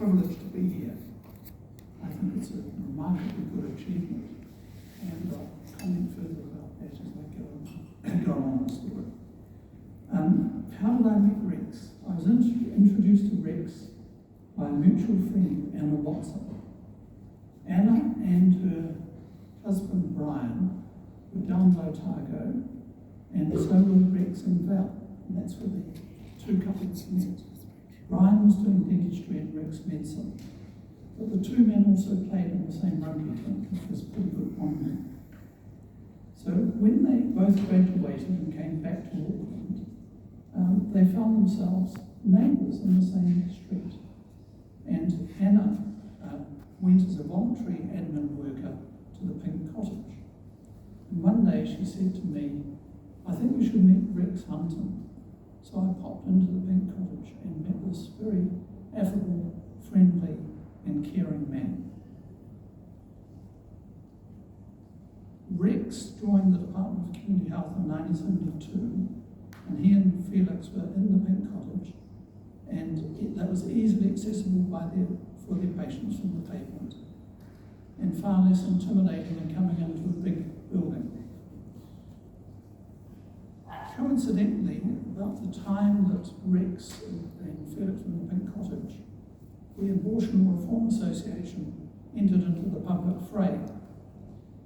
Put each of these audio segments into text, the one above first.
privilege to be here. I think it's a remarkably good achievement, and I'll comment further about that as I go on the story. How did I meet Rex? I was introduced to Rex by a mutual friend, Anna Watson. Anna and her husband Brian were down by Otago, and so were Rex and Val, and that's where the two couples met. Brian was doing dentistry and Rex medicine, but the two men also played in the same rugby team, which was pretty good bonding. So when they both graduated and came back to Auckland, they found themselves neighbours in the same street. And Anna went as a voluntary admin worker to the Pink Cottage. And one day she said to me, I think you should meet Rex Hunton. So I popped into the Pink Cottage and met this very affable, friendly and caring man. Rex joined the Department of Community Health in 1972, and he and Felix were in the Pink Cottage, and that was easily accessible for their patients from the pavement, and far less intimidating than coming into a big building. Coincidentally, about the time that Rex and Felix were in the Pink Cottage, the Abortion Reform Association entered into the public fray,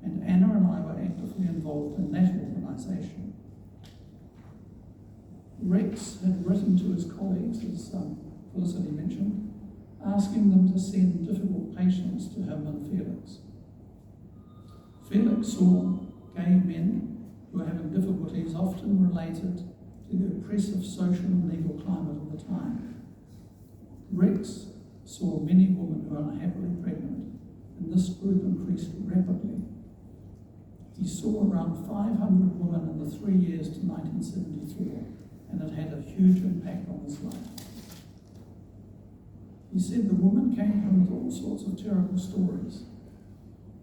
and Anna and I were actively involved in that organisation. Rex had written to his colleagues, as Felicity mentioned, asking them to send difficult patients to him and Felix. Felix saw gay men who were having difficulties often related to the oppressive social and legal climate of the time. Rex saw many women who were unhappily pregnant, and this group increased rapidly. He saw around 500 women in the 3 years to 1974, and it had a huge impact on his life. He said the women came to him with all sorts of terrible stories.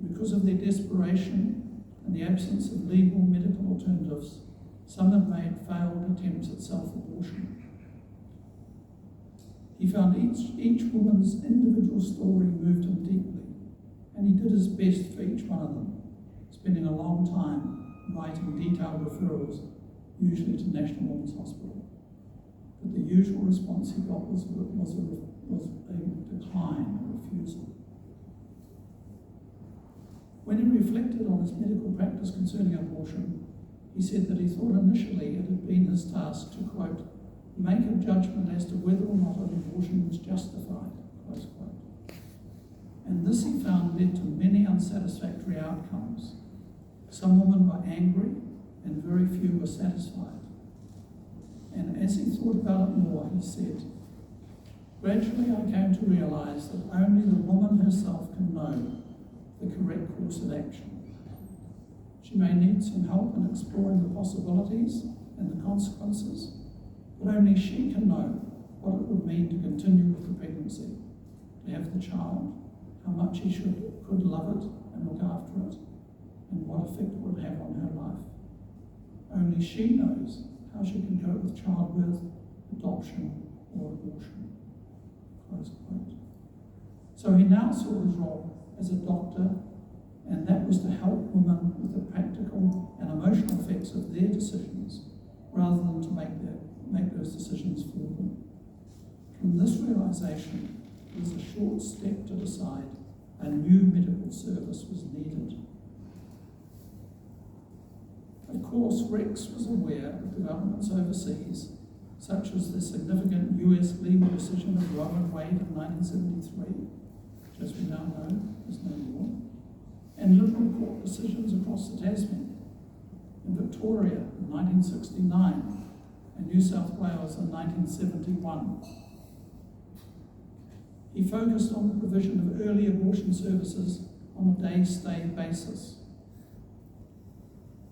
Because of their desperation and the absence of legal medical alternatives, some had made failed attempts at self-abortion. He found each woman's individual story moved him deeply, and he did his best for each one of them, spending a long time writing detailed referrals, usually to National Women's Hospital. But the usual response he got was a decline, a refusal. When he reflected on his medical practice concerning abortion, he said that he thought initially it had been his task to, quote, make a judgment as to whether or not an abortion was justified, close quote. And this he found led to many unsatisfactory outcomes. Some women were angry and very few were satisfied. And as he thought about it more, he said, gradually I came to realise that only the woman herself can know the correct course of action. She may need some help in exploring the possibilities and the consequences, but only she can know what it would mean to continue with the pregnancy, to have the child, how much he could love it and look after it, and what effect it would have on her life. Only she knows how she can cope with childbirth, adoption, or abortion. Close quote. So he now saw his role as a doctor, and that was to help women with the practical and emotional effects of their decisions, rather than to make those decisions for them. From this realisation, it was a short step to decide a new medical service was needed. Of course, Rex was aware of developments overseas, such as the significant US legal decision of Roe and Wade in 1973, which as we now know is no more, and liberal court decisions across the Tasman, in Victoria in 1969, and New South Wales in 1971. He focused on the provision of early abortion services on a day-stay basis.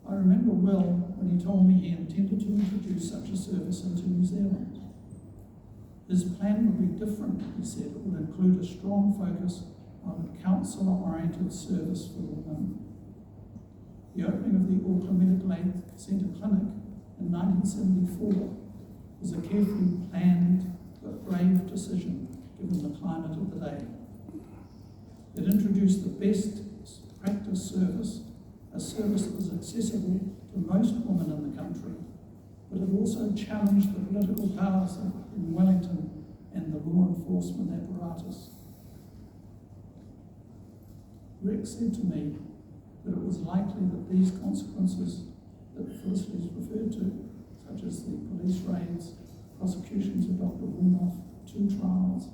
I remember well when he told me he intended to introduce such a service into New Zealand. His plan would be different, he said. It would include a strong focus on a counsellor-oriented service for women. The opening of the Auckland Medical Aid Centre Clinic in 1974 was a carefully planned but brave decision given the climate of the day. It introduced the best practice service, a service that was accessible to most women in the country, but it also challenged the political powers in Wellington and the law enforcement apparatus. Rex said to me that it was likely that these consequences that Felicity referred to, such as the police raids, prosecutions of Dr. Warnoff, 2 trials,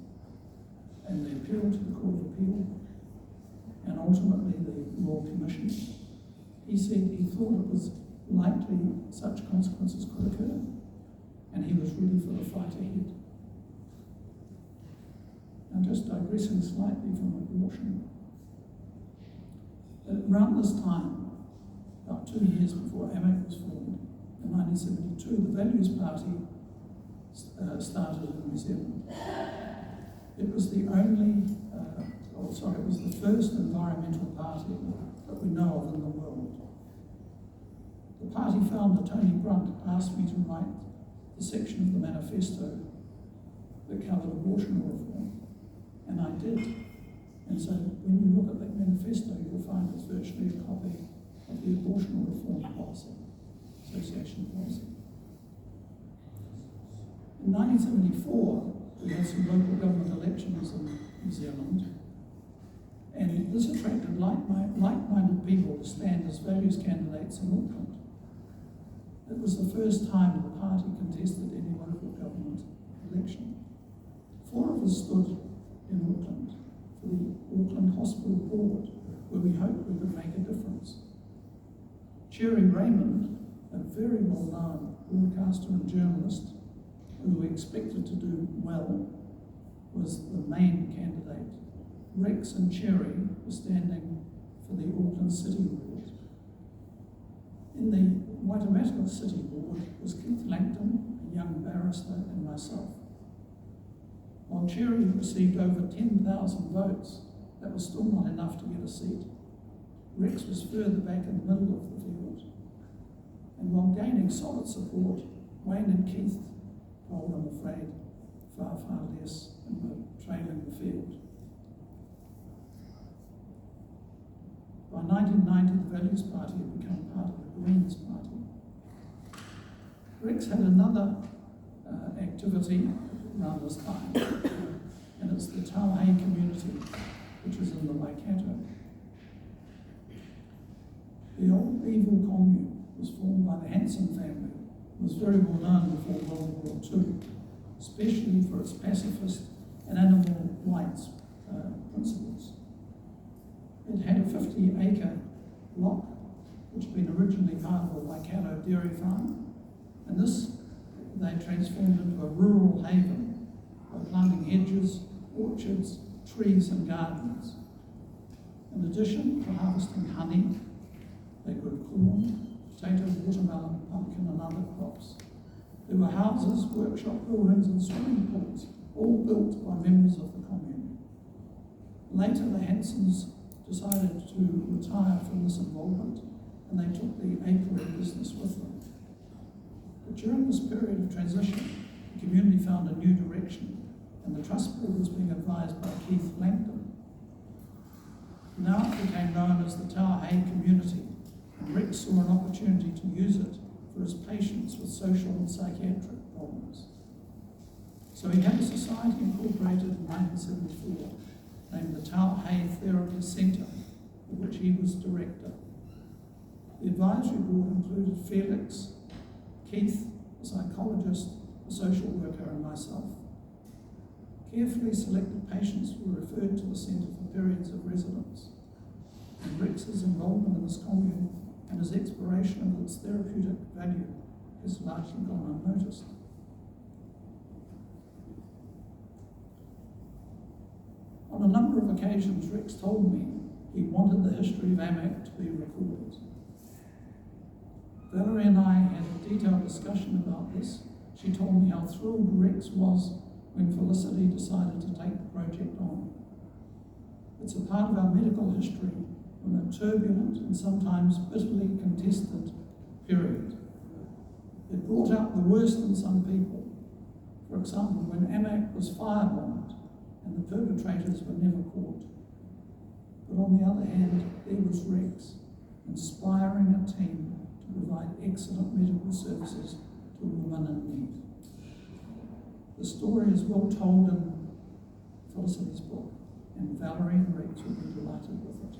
and the appeal to the Court of Appeal, and ultimately the Royal Commission, he said he thought it was likely such consequences could occur, and he was ready for the fight ahead. Now, just digressing slightly from abortion, around this time, about 2 years before AMAC was formed, in 1972, the Values Party started in New Zealand. It was the first environmental party that we know of in the world. The party founder, Tony Brunt, asked me to write the section of the manifesto that covered abortion reform, and I did. And so when you look at that manifesto, you'll find it's virtually a copy of the abortion reform policy, association policy. In 1974, we had some local government elections in New Zealand, and this attracted like-minded people to stand as values candidates in Auckland. It was the first time the party contested any local government election. 4 of us stood in Auckland for the Auckland Hospital Board, where we hoped we could make a difference. Cherry Raymond, a very well-known broadcaster and journalist who we expected to do well, was the main candidate. Rex and Cherry were standing for the Auckland City Board. In the Aotearoa City Board was Keith Langton, a young barrister, and myself. While Cherry received over 10,000 votes, that was still not enough to get a seat. Rex was further back in the middle of the field. And while gaining solid support, Wayne and Keith told, I'm afraid, far, far less, and were trailing the field. By 1990, the Values Party had become part of the Greens Party. Rex had another activity around this time, and it's the Tauhei community, which is in the Waikato. The old evil commune was formed by the Hanson family. It was very well known before World War II, especially for its pacifist and animal rights principles. It had a 50-acre block, which had been originally part of a Waikato dairy farm, and this they transformed into a rural haven by planting hedges, orchards, trees and gardens. In addition to harvesting honey, they grew corn, potato, watermelon, pumpkin and other crops. There were houses, workshop buildings and swimming pools, all built by members of the commune. Later the Hansons decided to retire from this involvement, and they took the apiary business with them. But during this period of transition, the community found a new direction, and the trust board was being advised by Keith Langton. Now it became known as the Tauhei community, and Rex saw an opportunity to use it for his patients with social and psychiatric problems. So he had a society incorporated in 1974, named the Tauhei Therapy Centre, of which he was director. The advisory board included Felix, Keith, a psychologist, a social worker, and myself. Carefully selected patients were referred to the centre for periods of residence. And Rex's involvement in this commune and his exploration of its therapeutic value has largely gone unnoticed. On a number of occasions, Rex told me he wanted the history of AMAC to be recorded. Valerie and I had a detailed discussion about this. She told me how thrilled Rex was when Felicity decided to take the project on. It's a part of our medical history from a turbulent and sometimes bitterly contested period. It brought out the worst in some people. For example, when AMAC was firebombed and the perpetrators were never caught. But on the other hand, there was Rex, inspiring a team to provide excellent medical services to women in need. The story is well told in Felicity's book, and Valerie and Rex will be delighted with it.